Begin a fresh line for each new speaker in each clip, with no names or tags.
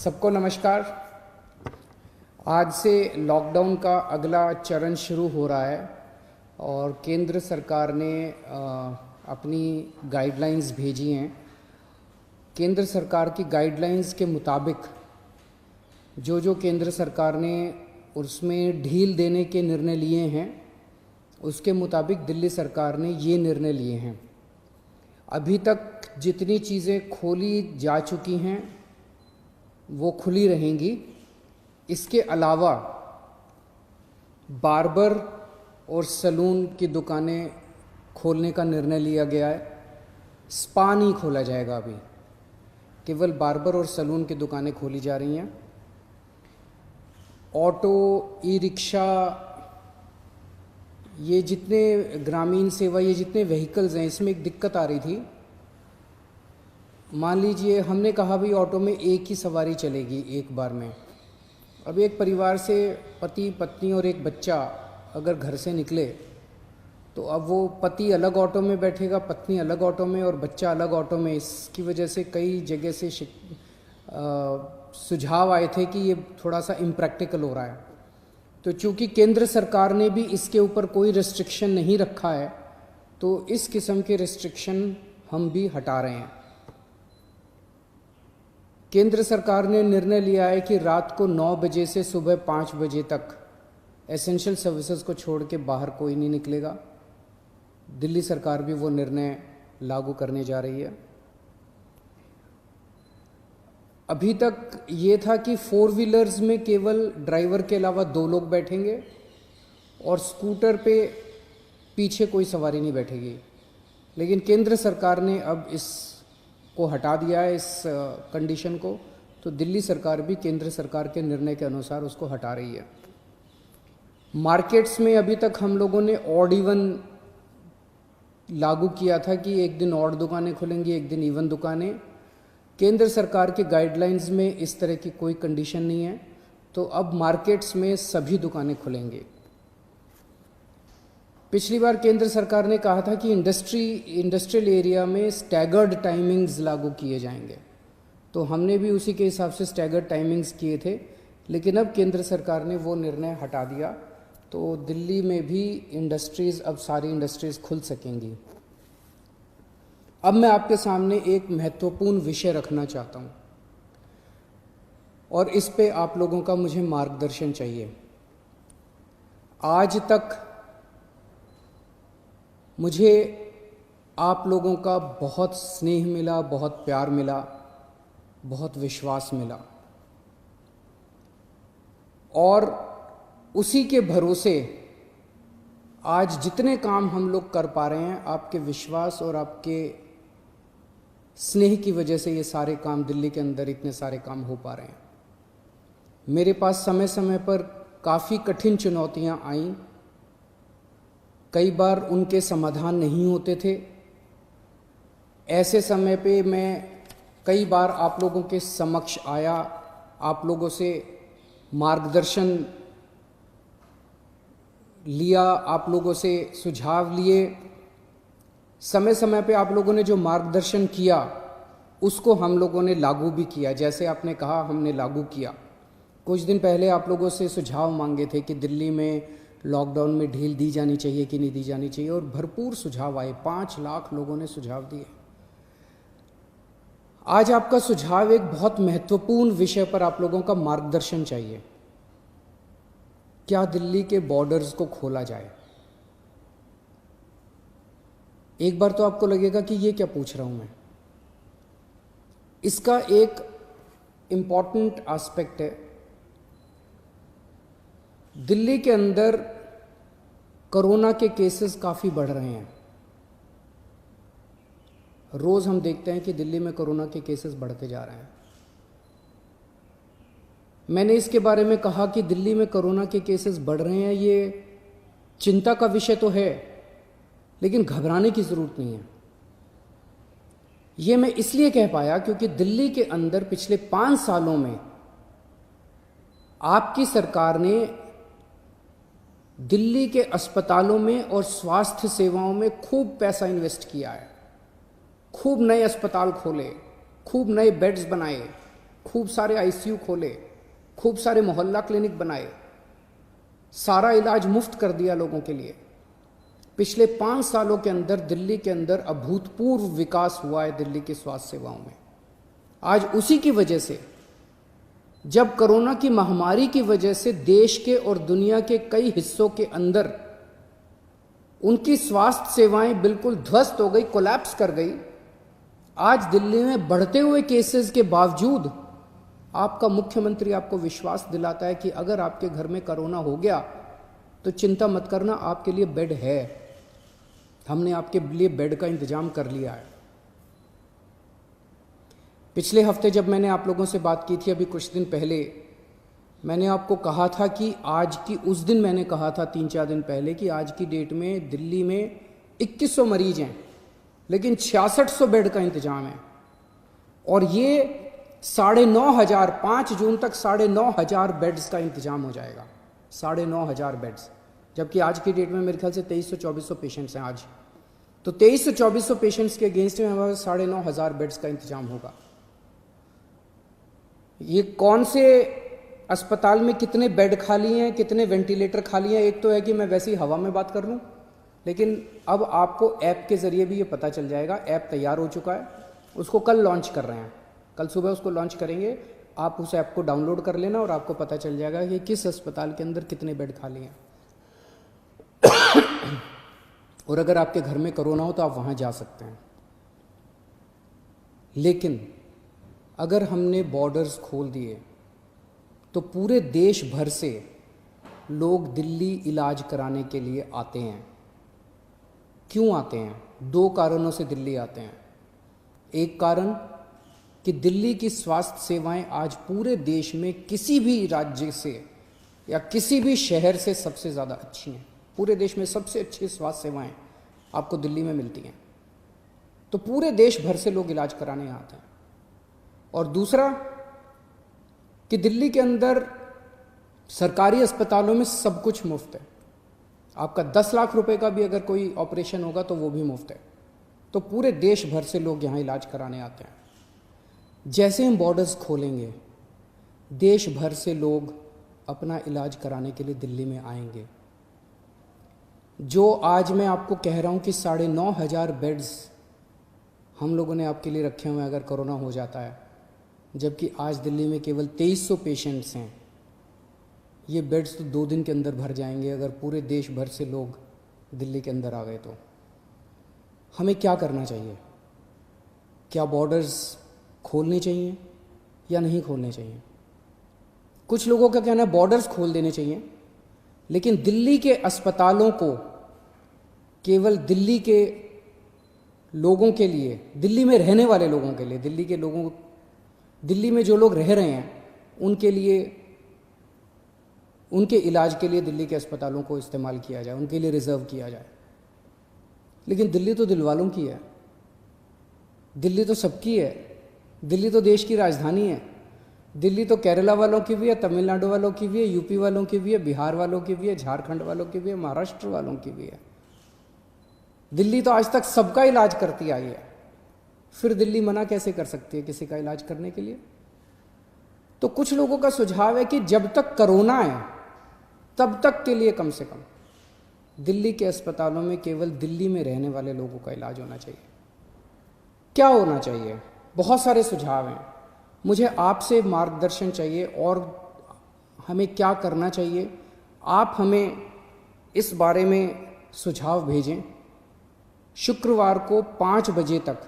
सबको नमस्कार। आज से लॉकडाउन का अगला चरण शुरू हो रहा है और केंद्र सरकार ने अपनी गाइडलाइंस भेजी हैं। केंद्र सरकार की गाइडलाइंस के मुताबिक जो केंद्र सरकार ने उसमें ढील देने के निर्णय लिए हैं, उसके मुताबिक दिल्ली सरकार ने ये निर्णय लिए हैं। अभी तक जितनी चीज़ें खोली जा चुकी हैं वो खुली रहेंगी। इसके अलावा बार्बर और सैलून की दुकानें खोलने का निर्णय लिया गया है। स्पा नहीं खोला जाएगा, अभी केवल बार्बर और सैलून की दुकानें खोली जा रही हैं। ऑटो, ई रिक्शा, ये जितने ग्रामीण सेवा, ये जितने व्हीकल्स हैं, इसमें एक दिक्कत आ रही थी। मान लीजिए हमने कहा भाई ऑटो में एक ही सवारी चलेगी एक बार में। अब एक परिवार से पति पत्नी और एक बच्चा अगर घर से निकले तो अब वो पति अलग ऑटो में बैठेगा, पत्नी अलग ऑटो में और बच्चा अलग ऑटो में। इसकी वजह से कई जगह से सुझाव आए थे कि ये थोड़ा सा इम्प्रैक्टिकल हो रहा है। तो चूंकि केंद्र सरकार ने भी इसके ऊपर कोई रिस्ट्रिक्शन नहीं रखा है, तो इस किस्म के रिस्ट्रिक्शन हम भी हटा रहे हैं। केंद्र सरकार ने निर्णय लिया है कि रात को 9 बजे से सुबह 5 बजे तक एसेंशियल सर्विसेज को छोड़ के बाहर कोई नहीं निकलेगा। दिल्ली सरकार भी वो निर्णय लागू करने जा रही है। अभी तक ये था कि 4 व्हीलर्स में केवल ड्राइवर के अलावा 2 लोग बैठेंगे और स्कूटर पे पीछे कोई सवारी नहीं बैठेगी। लेकिन केंद्र सरकार ने अब इसको हटा दिया है, इस कंडीशन को। तो दिल्ली सरकार भी केंद्र सरकार के निर्णय के अनुसार उसको हटा रही है। मार्केट्स में अभी तक हम लोगों ने ऑड इवन लागू किया था कि एक दिन ऑड दुकानें खुलेंगी, एक दिन इवन दुकानें। केंद्र सरकार के गाइडलाइंस में इस तरह की कोई कंडीशन नहीं है, तो अब मार्केट्स में सभी दुकानें खुलेंगी। पिछली बार केंद्र सरकार ने कहा था कि इंडस्ट्रियल एरिया में स्टैगर्ड टाइमिंग्स लागू किए जाएंगे, तो हमने भी उसी के हिसाब से स्टैगर्ड टाइमिंग्स किए थे। लेकिन अब केंद्र सरकार ने वो निर्णय हटा दिया, तो दिल्ली में भी अब सारी इंडस्ट्रीज़ खुल सकेंगी। अब मैं आपके सामने एक महत्वपूर्ण विषय रखना चाहता हूँ और इस पे आप लोगों का मुझे मार्गदर्शन चाहिए। आज तक मुझे आप लोगों का बहुत स्नेह मिला, बहुत प्यार मिला, बहुत विश्वास मिला और उसी के भरोसे आज जितने काम हम लोग कर पा रहे हैं, आपके विश्वास और आपके स्नेह की वजह से ये सारे काम दिल्ली के अंदर इतने सारे काम हो पा रहे हैं। मेरे पास समय समय पर काफ़ी कठिन चुनौतियां आईं, कई बार उनके समाधान नहीं होते थे। ऐसे समय पे मैं कई बार आप लोगों के समक्ष आया, आप लोगों से मार्गदर्शन लिया, आप लोगों से सुझाव लिए। समय समय पे आप लोगों ने जो मार्गदर्शन किया उसको हम लोगों ने लागू भी किया। जैसे आपने कहा, हमने लागू किया। कुछ दिन पहले आप लोगों से सुझाव मांगे थे कि दिल्ली में लॉकडाउन में ढील दी जानी चाहिए कि नहीं दी जानी चाहिए, और भरपूर सुझाव आए। 5 लाख लोगों ने सुझाव दिए। आज आपका सुझाव एक बहुत महत्वपूर्ण विषय पर आप लोगों का मार्गदर्शन चाहिए। क्या दिल्ली के बॉर्डर्स को खोला जाए? एक बार तो आपको लगेगा कि ये क्या पूछ रहा हूं मैं। इसका एक इम्पॉर्टेंट एस्पेक्ट है, दिल्ली के अंदर कोरोना के केसेस काफ़ी बढ़ रहे हैं। रोज़ हम देखते हैं कि दिल्ली में कोरोना के केसेस बढ़ते जा रहे हैं। मैंने इसके बारे में कहा कि दिल्ली में कोरोना के केसेस बढ़ रहे हैं, ये चिंता का विषय तो है, लेकिन घबराने की ज़रूरत नहीं है। ये मैं इसलिए कह पाया क्योंकि दिल्ली के अंदर पिछले 5 सालों में आपकी सरकार ने दिल्ली के अस्पतालों में और स्वास्थ्य सेवाओं में खूब पैसा इन्वेस्ट किया है। खूब नए अस्पताल खोले, खूब नए बेड्स बनाए, खूब सारे आईसीयू खोले, खूब सारे मोहल्ला क्लिनिक बनाए, सारा इलाज मुफ्त कर दिया लोगों के लिए। पिछले 5 सालों के अंदर दिल्ली के अंदर अभूतपूर्व विकास हुआ है दिल्ली की स्वास्थ्य सेवाओं में। आज उसी की वजह से, जब कोरोना की महामारी की वजह से देश के और दुनिया के कई हिस्सों के अंदर उनकी स्वास्थ्य सेवाएं बिल्कुल ध्वस्त हो गई, कोलैप्स कर गई, आज दिल्ली में बढ़ते हुए केसेस के बावजूद आपका मुख्यमंत्री आपको विश्वास दिलाता है कि अगर आपके घर में कोरोना हो गया तो चिंता मत करना, आपके लिए बेड है, हमने आपके लिए बेड का इंतजाम कर लिया है। पिछले हफ्ते जब मैंने आप लोगों से बात की थी, अभी कुछ दिन पहले, मैंने आपको कहा था कि आज की, उस दिन मैंने कहा था 3-4 दिन पहले कि आज की डेट में दिल्ली में 2100 मरीज हैं, लेकिन 6600 बेड का इंतजाम है। और ये 9,500, 5 जून तक 9,500 बेड्स का इंतजाम हो जाएगा। 9,500 बेड्स, जबकि आज की डेट में मेरे ख्याल से 2300-2400 पेशेंट्स हैं आज। तो 2300-2400 पेशेंट्स के अगेंस्ट में हमारे 9,500 बेड्स का इंतजाम होगा। ये कौन से अस्पताल में कितने बेड खाली हैं, कितने वेंटिलेटर खाली हैं, एक तो है कि मैं वैसे ही हवा में बात कर लूँ, लेकिन अब आपको ऐप के ज़रिए भी ये पता चल जाएगा। ऐप तैयार हो चुका है, उसको कल लॉन्च कर रहे हैं, कल सुबह उसको लॉन्च करेंगे। आप उस ऐप को डाउनलोड कर लेना और आपको पता चल जाएगा कि किस अस्पताल के अंदर कितने बेड खाली हैं। और अगर आपके घर में कोरोना हो तो आप वहाँ जा सकते हैं। लेकिन अगर हमने बॉर्डर्स खोल दिए तो पूरे देश भर से लोग दिल्ली इलाज कराने के लिए आते हैं। क्यों आते हैं? 2 कारणों से दिल्ली आते हैं। एक कारण कि दिल्ली की स्वास्थ्य सेवाएं आज पूरे देश में किसी भी राज्य से या किसी भी शहर से सबसे ज़्यादा अच्छी हैं। पूरे देश में सबसे अच्छी स्वास्थ्य सेवाएं आपको दिल्ली में मिलती हैं, तो पूरे देश भर से लोग इलाज कराने आते हैं। और दूसरा कि दिल्ली के अंदर सरकारी अस्पतालों में सब कुछ मुफ्त है। आपका 10 लाख रुपए का भी अगर कोई ऑपरेशन होगा तो वो भी मुफ्त है। तो पूरे देश भर से लोग यहाँ इलाज कराने आते हैं। जैसे हम बॉर्डर्स खोलेंगे, देश भर से लोग अपना इलाज कराने के लिए दिल्ली में आएंगे। जो आज मैं आपको कह रहा हूँ कि 9,500 बेड्स हम लोगों ने आपके लिए रखे हुए हैं अगर कोरोना हो जाता है, जबकि आज दिल्ली में केवल 2300 पेशेंट्स हैं। ये बेड्स तो 2 दिन के अंदर भर जाएंगे अगर पूरे देश भर से लोग दिल्ली के अंदर आ गए। तो हमें क्या करना चाहिए? क्या बॉर्डर्स खोलने चाहिए या नहीं खोलने चाहिए? कुछ लोगों का कहना है बॉर्डर्स खोल देने चाहिए, लेकिन दिल्ली के अस्पतालों को केवल दिल्ली के लोगों के लिए, दिल्ली में रहने वाले लोगों के लिए, दिल्ली में जो लोग रह रहे हैं उनके लिए, उनके इलाज के लिए दिल्ली के अस्पतालों को इस्तेमाल किया जाए, उनके लिए रिजर्व किया जाए। लेकिन दिल्ली तो दिल वालों की है, दिल्ली तो सबकी है, दिल्ली तो देश की राजधानी है। दिल्ली तो केरला वालों की भी है, तमिलनाडु वालों की भी है, यूपी वालों की भी है, बिहार वालों की भी है, झारखंड वालों की भी है, महाराष्ट्र वालों की भी है। दिल्ली तो आज तक सबका इलाज करती आई है, फिर दिल्ली मना कैसे कर सकती है किसी का इलाज करने के लिए? तो कुछ लोगों का सुझाव है कि जब तक कोरोना है तब तक के लिए कम से कम दिल्ली के अस्पतालों में केवल दिल्ली में रहने वाले लोगों का इलाज होना चाहिए। क्या होना चाहिए? बहुत सारे सुझाव हैं। मुझे आपसे मार्गदर्शन चाहिए और हमें क्या करना चाहिए। आप हमें इस बारे में सुझाव भेजें। शुक्रवार को 5 बजे तक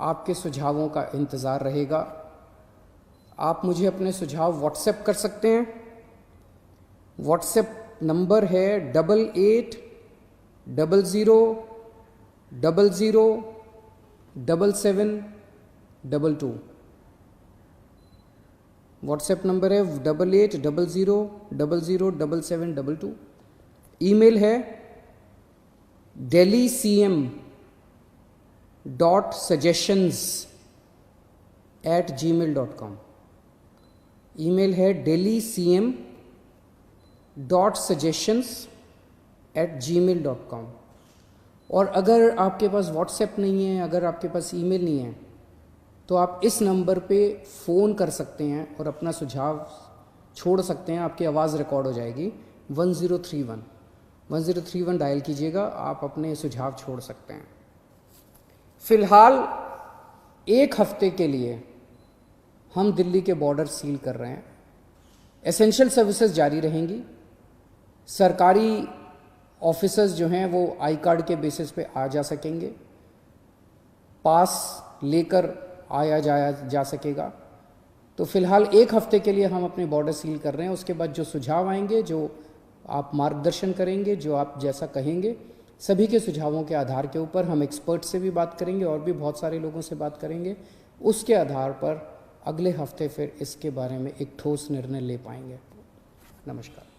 आपके सुझावों का इंतज़ार रहेगा। आप मुझे अपने सुझाव व्हाट्सएप कर सकते हैं। व्हाट्सएप नंबर है 8800007722। व्हाट्सएप नंबर है 8800007722। ईमेल है delhi.cm.suggestions@gmail.com। ईमेल है delhi.cm.suggestions@gmail.com। और अगर आपके पास व्हाट्सएप नहीं है, अगर आपके पास ईमेल नहीं है, तो तो आप इस नंबर पे फ़ोन कर सकते हैं और अपना सुझाव छोड़ सकते हैं। आपकी आवाज़ रिकॉर्ड हो जाएगी। 1031 डायल कीजिएगा, आप अपने सुझाव छोड़ सकते हैं। फ़िलहाल 1 हफ्ते के लिए हम दिल्ली के बॉर्डर सील कर रहे हैं। एसेंशियल सर्विसेज जारी रहेंगी। सरकारी ऑफिसर्स जो हैं वो आई कार्ड के बेसिस पे आ जा सकेंगे, पास लेकर आया जाया जा सकेगा। तो फिलहाल 1 हफ्ते के लिए हम अपने बॉर्डर सील कर रहे हैं। उसके बाद जो सुझाव आएंगे, जो आप मार्गदर्शन करेंगे, जो आप जैसा कहेंगे, सभी के सुझावों के आधार के ऊपर हम एक्सपर्ट से भी बात करेंगे और भी बहुत सारे लोगों से बात करेंगे। उसके आधार पर अगले हफ्ते फिर इसके बारे में एक ठोस निर्णय ले पाएंगे। नमस्कार।